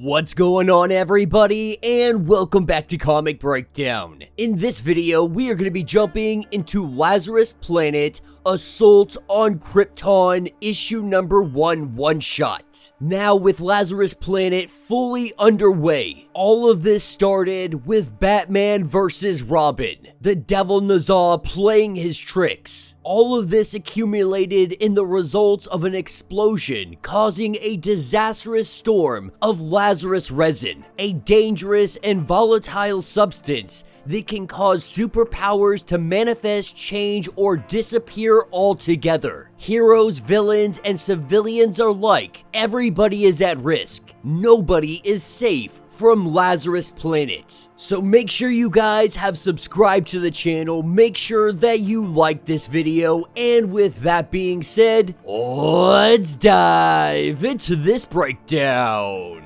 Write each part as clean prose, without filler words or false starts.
What's going on, everybody, and welcome back to Comic Breakdown. In this video, we are going to be jumping into Lazarus Planet Assault on Krypton issue number 1 one-shot. Now, with Lazarus Planet fully underway, all of this started with Batman vs. Robin, the Devil Nazar playing his tricks. All of this accumulated in the results of an explosion causing a disastrous storm of Lazarus resin, a dangerous and volatile substance that can cause superpowers to manifest, change, or disappear altogether. Heroes, villains, and civilians alike, everybody is at risk. Nobody is safe from Lazarus Planet. So make sure you guys have subscribed to the channel, make sure that you like this video, and with that being said, let's dive into this breakdown.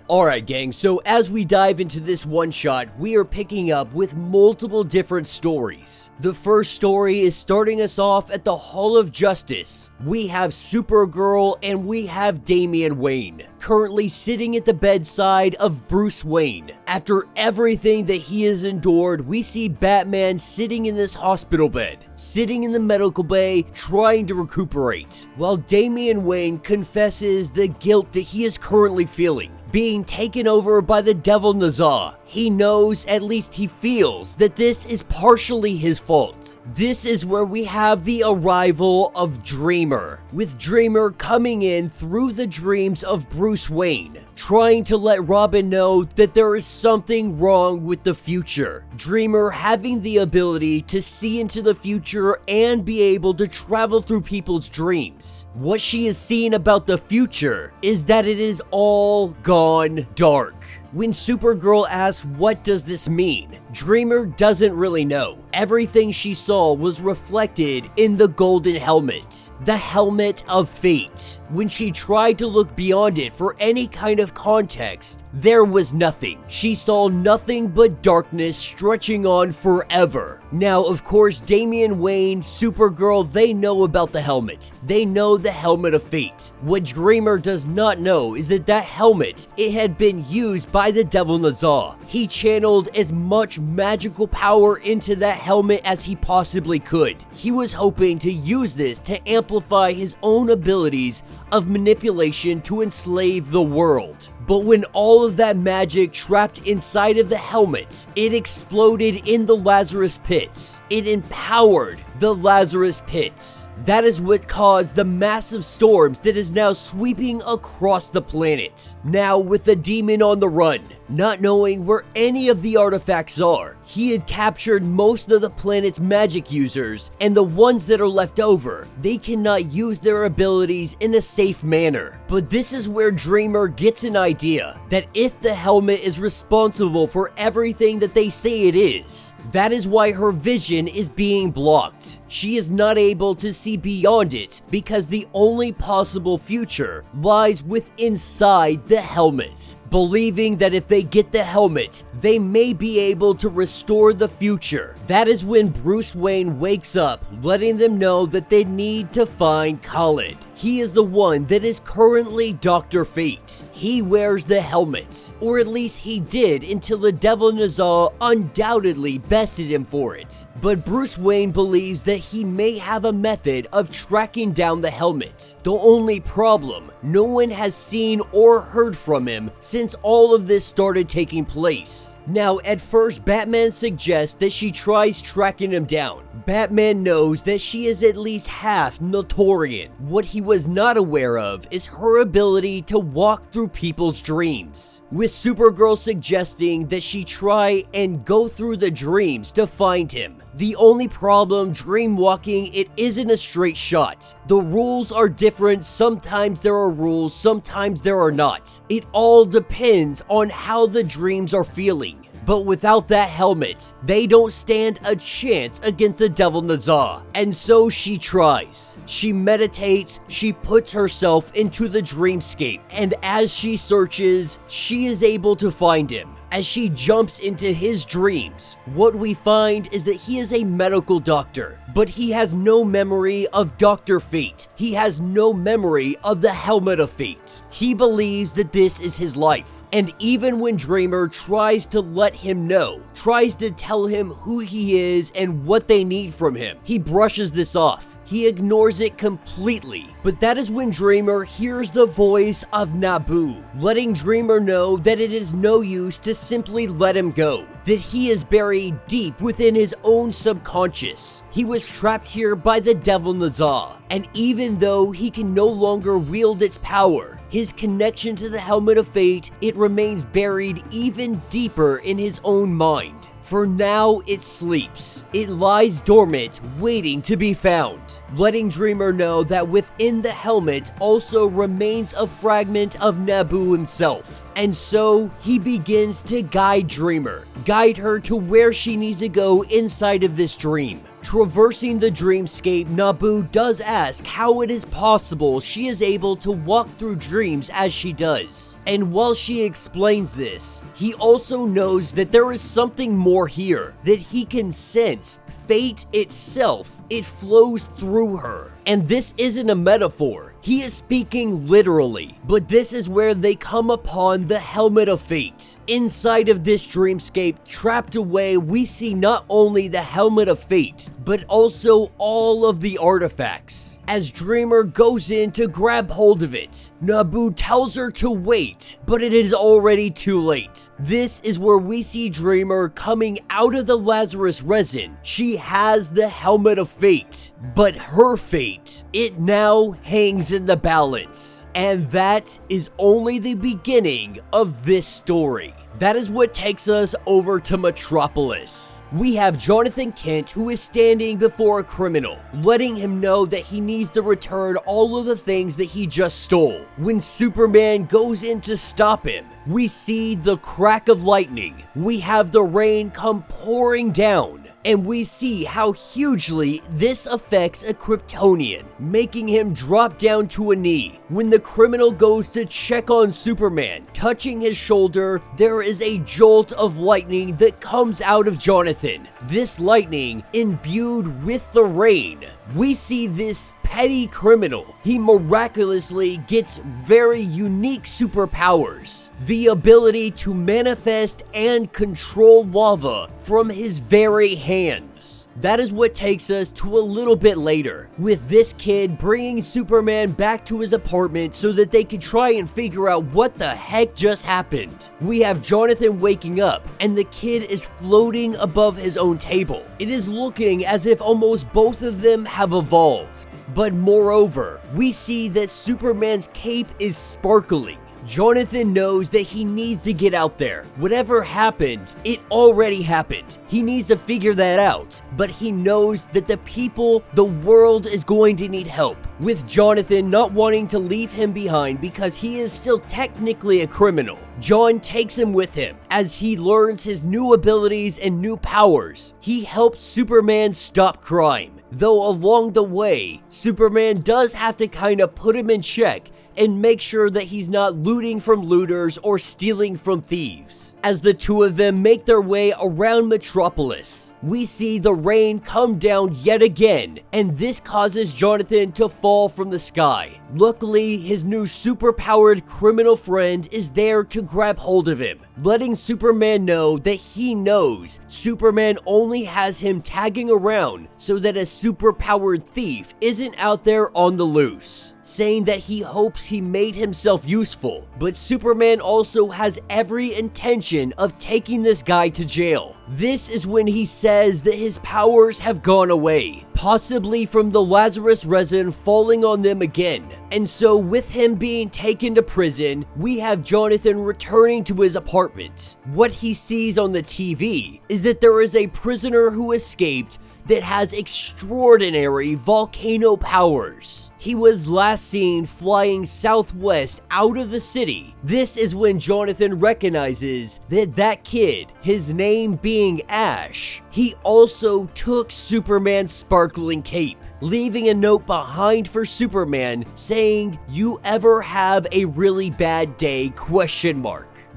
Alright gang, so as we dive into this one-shot, we are picking up with multiple different stories. The first story is starting us off at the Hall of Justice. We have Supergirl and we have Damian Wayne, currently sitting at the bedside of Bruce Wayne. After everything that he has endured, we see Batman sitting in this hospital bed, sitting in the medical bay, trying to recuperate, while Damian Wayne confesses the guilt that he is currently feeling, being taken over by the Devil Nazar. He knows, at least he feels, that this is partially his fault. This is where we have the arrival of Dreamer, with Dreamer coming in through the dreams of Bruce Wayne, trying to let Robin know that there is something wrong with the future. Dreamer having the ability to see into the future and be able to travel through people's dreams. What she is seeing about the future is that it is all gone dark. When Supergirl asks, what does this mean? Dreamer doesn't really know. Everything she saw was reflected in the golden helmet, the helmet of fate. When she tried to look beyond it for any kind of context, there was nothing. She saw nothing but darkness stretching on forever. Now, of course, Damian Wayne, Supergirl, they know about the helmet. They know the helmet of fate. What Dreamer does not know is that that helmet, it had been used by the Devil Nazar. He channeled as much magical power into that helmet as he possibly could. He was hoping to use this to amplify his own abilities of manipulation to enslave the world. But when all of that magic trapped inside of the helmet, it exploded in the Lazarus pits. It empowered the Lazarus pits. That is what caused the massive storms that is now sweeping across the planet. Now, with the demon on the run, not knowing where any of the artifacts are, he had captured most of the planet's magic users, and the ones that are left over, they cannot use their abilities in a safe manner. But this is where Dreamer gets an idea that if the helmet is responsible for everything that they say it is, that is why her vision is being blocked. She is not able to see beyond it because the only possible future lies inside the helmet. Believing that if they get the helmet, they may be able to restore the future. That is when Bruce Wayne wakes up, letting them know that they need to find Khalid. He is the one that is currently Dr. Fate. He wears the helmet, or at least he did until the Devil Nazar undoubtedly bested him for it. But Bruce Wayne believes that he may have a method of tracking down the helmet. The only problem, no one has seen or heard from him since all of this started taking place. Now, at first, Batman suggests that she tries tracking him down. Batman knows that she is at least half Notorian. What he was not aware of is her ability to walk through people's dreams, with Supergirl suggesting that she try and go through the dreams to find him. The only problem, dream walking, it isn't a straight shot. The rules are different. Sometimes there are rules, sometimes there are not. It all depends on how the dreams are feeling. But without that helmet, they don't stand a chance against the Devil Nazar. And so she tries. She meditates, she puts herself into the dreamscape, and as she searches, she is able to find him. As she jumps into his dreams, what we find is that he is a medical doctor, but he has no memory of Dr. Fate. He has no memory of the Helmet of Fate. He believes that this is his life. And even when Dreamer tries to let him know, tries to tell him who he is and what they need from him, he brushes this off. He ignores it completely. But that is when Dreamer hears the voice of Nabu, letting Dreamer know that it is no use to simply let him go, that he is buried deep within his own subconscious. He was trapped here by the Devil Nazar, and even though he can no longer wield its power, his connection to the Helmet of Fate, it remains buried even deeper in his own mind. For now, it sleeps. It lies dormant, waiting to be found, letting Dreamer know that within the helmet also remains a fragment of Nabu himself. And so, he begins to guide Dreamer, guide her to where she needs to go inside of this dream. Traversing the dreamscape, Nabu does ask how it is possible she is able to walk through dreams as she does. And while she explains this, he also knows that there is something more here, that he can sense fate itself. It flows through her. And this isn't a metaphor. He is speaking literally, but this is where they come upon the Helmet of Fate. Inside of this dreamscape, trapped away, we see not only the Helmet of Fate, but also all of the artifacts. As Dreamer goes in to grab hold of it, Nabu tells her to wait, but it is already too late. This is where we see Dreamer coming out of the Lazarus resin. She has the Helmet of Fate, but her fate, it now hangs in the balance. And that is only the beginning of this story. That is what takes us over to Metropolis. We have Jonathan Kent, who is standing before a criminal, letting him know that he needs to return all of the things that he just stole. When Superman goes in to stop him, we see the crack of lightning. We have the rain come pouring down. And we see how hugely this affects a Kryptonian, making him drop down to a knee. When the criminal goes to check on Superman, touching his shoulder, there is a jolt of lightning that comes out of Jonathan. This lightning imbued with the rain. We see this petty criminal. He miraculously gets very unique superpowers. The ability to manifest and control lava from his very hands. That is what takes us to a little bit later, with this kid bringing Superman back to his apartment so that they can try and figure out what the heck just happened. We have Jonathan waking up, and the kid is floating above his own table. It is looking as if almost both of them have evolved. But moreover, we see that Superman's cape is sparkling. Jonathan knows that he needs to get out there. Whatever happened, it already happened. He needs to figure that out. But he knows that the people, the world is going to need help. With Jonathan not wanting to leave him behind because he is still technically a criminal, John takes him with him. As he learns his new abilities and new powers, he helps Superman stop crime. Though along the way, Superman does have to kind of put him in check and make sure that he's not looting from looters or stealing from thieves. As the two of them make their way around Metropolis, we see the rain come down yet again, and this causes Jonathan to fall from the sky. Luckily, his new superpowered criminal friend is there to grab hold of him, letting Superman know that he knows Superman only has him tagging around so that a superpowered thief isn't out there on the loose, saying that he hopes he made himself useful, but Superman also has every intention of taking this guy to jail. This is when he says that his powers have gone away, possibly from the Lazarus resin falling on them again. And so with him being taken to prison, we have Jonathan returning to his apartment. What he sees on the TV is that there is a prisoner who escaped that has extraordinary volcano powers. He was last seen flying southwest out of the city. This is when Jonathan recognizes that that kid, his name being Ash, he also took Superman's sparkling cape, leaving a note behind for Superman saying, "You ever have a really bad day?"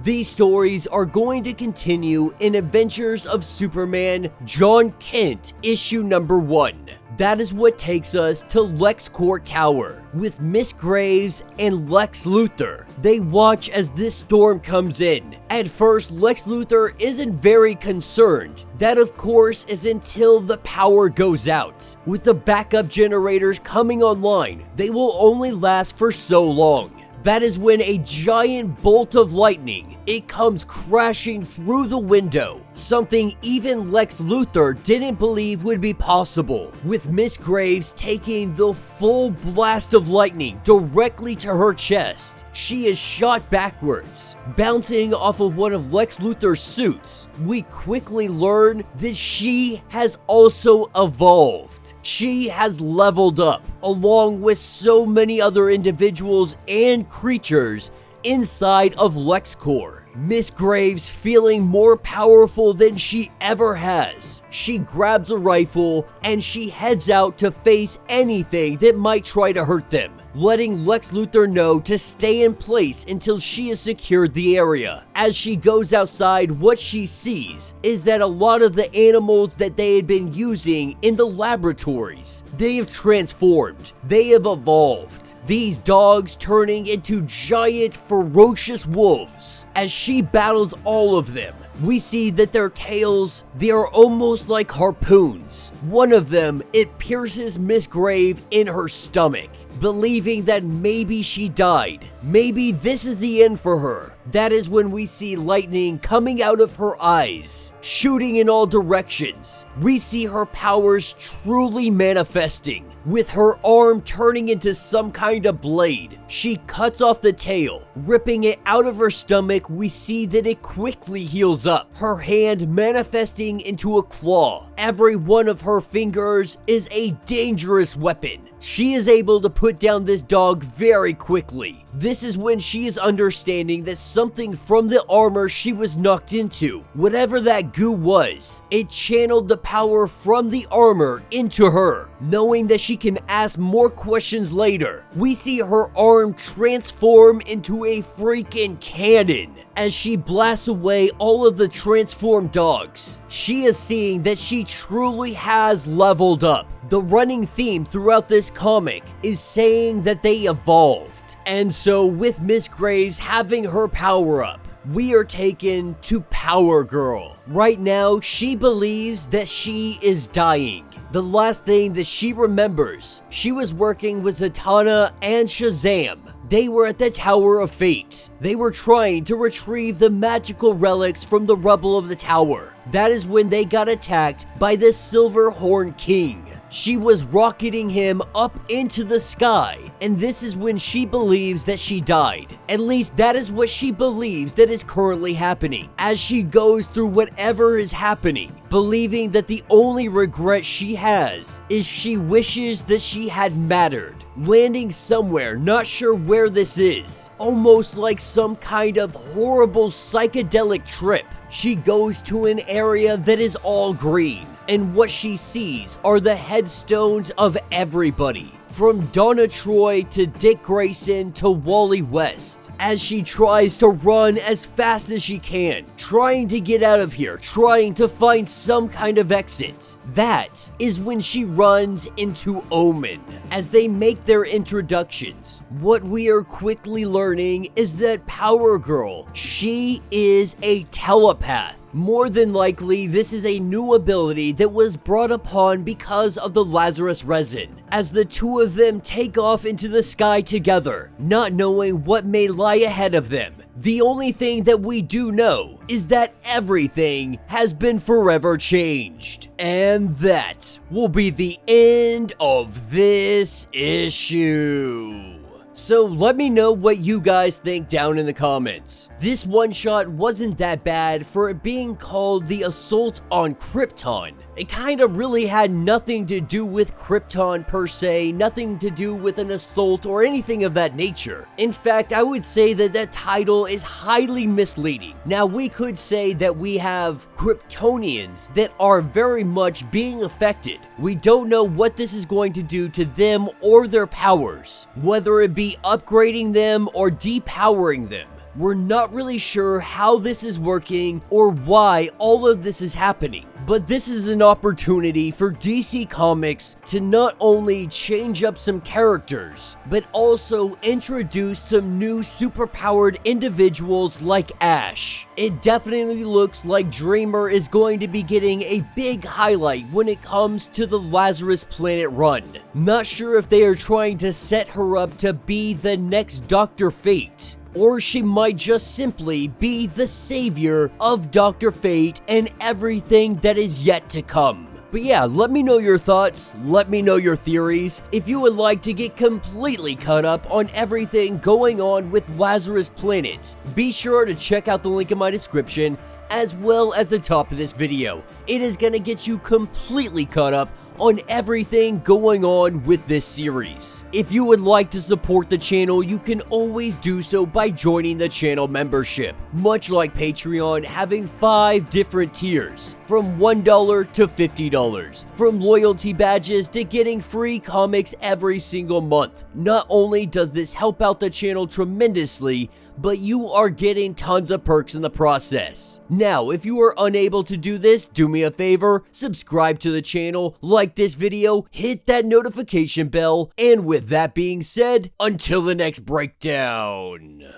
These stories are going to continue in Adventures of Superman John Kent issue number 1. That is what takes us to LexCorp Tower with Miss Graves and Lex Luthor. They watch as this storm comes in. At first, Lex Luthor isn't very concerned. That, of course, is until the power goes out. With the backup generators coming online, they will only last for so long. That is when a giant bolt of lightning, it comes crashing through the window. Something even Lex Luthor didn't believe would be possible, with Miss Graves taking the full blast of lightning directly to her chest. She is shot backwards, bouncing off of one of Lex Luthor's suits. We quickly learn that she has also evolved. She has leveled up, along with so many other individuals and creatures inside of LexCorp. Miss Graves, feeling more powerful than she ever has, she grabs a rifle and she heads out to face anything that might try to hurt them, letting Lex Luthor know to stay in place until she has secured the area. As she goes outside, what she sees is that a lot of the animals that they had been using in the laboratories, they have transformed, they have evolved. These dogs turning into giant, ferocious wolves. As she battles all of them, we see that their tails, they are almost like harpoons. One of them, it pierces Miss Grave in her stomach, believing that maybe she died. Maybe this is the end for her. That is when we see lightning coming out of her eyes, shooting in all directions. We see her powers truly manifesting, with her arm turning into some kind of blade. She cuts off the tail, ripping it out of her stomach. We see that it quickly heals up, her hand manifesting into a claw. Every one of her fingers is a dangerous weapon. She is able to put down this dog very quickly. This is when she is understanding that something from the armor she was knocked into, whatever that goo was, it channeled the power from the armor into her. Knowing that she can ask more questions later, we see her arm transform into a freaking cannon. As she blasts away all of the transformed dogs, she is seeing that she truly has leveled up. The running theme throughout this comic is saying that they evolved. And so with Miss Graves having her power up, we are taken to Power Girl. Right now, she believes that she is dying. The last thing that she remembers, she was working with Zatanna and Shazam. They were at the Tower of Fate. They were trying to retrieve the magical relics from the rubble of the tower. That is when they got attacked by the Silver Horn King. She was rocketing him up into the sky, and this is when she believes that she died. At least that is what she believes that is currently happening. As she goes through whatever is happening, believing that the only regret she has is she wishes that she had mattered. Landing somewhere, not sure where this is, almost like some kind of horrible psychedelic trip. She goes to an area that is all green, and what she sees are the headstones of everybody, from Donna Troy to Dick Grayson to Wally West, as she tries to run as fast as she can, trying to get out of here, trying to find some kind of exit. That is when she runs into Omen. As they make their introductions, what we are quickly learning is that Power Girl, she is a telepath. More than likely, this is a new ability that was brought upon because of the Lazarus resin, as the two of them take off into the sky together, not knowing what may lie ahead of them. The only thing that we do know is that everything has been forever changed. And that will be the end of this issue. So let me know what you guys think down in the comments. This one-shot wasn't that bad for it being called The Assault on Krypton. It kind of really had nothing to do with Krypton per se, nothing to do with an assault or anything of that nature. In fact, I would say that that title is highly misleading. Now, we could say that we have Kryptonians that are very much being affected. We don't know what this is going to do to them or their powers, whether it be upgrading them or depowering them. We're not really sure how this is working or why all of this is happening, but this is an opportunity for DC Comics to not only change up some characters, but also introduce some new superpowered individuals like Ash. It definitely looks like Dreamer is going to be getting a big highlight when it comes to the Lazarus Planet run. Not sure if they are trying to set her up to be the next Dr. Fate, or she might just simply be the savior of Dr. Fate and everything that is yet to come. But yeah, let me know your thoughts, let me know your theories. If you would like to get completely caught up on everything going on with Lazarus Planet, be sure to check out the link in my description as well as the top of this video. It is gonna get you completely caught up on everything going on with this series. If you would like to support the channel, you can always do so by joining the channel membership. Much like Patreon, having 5 different tiers, from $1 to $50, from loyalty badges to getting free comics every single month. Not only does this help out the channel tremendously, but you are getting tons of perks in the process. Now, if you are unable to do this, do me a favor, subscribe to the channel, like this video, hit that notification bell, and with that being said, until the next breakdown.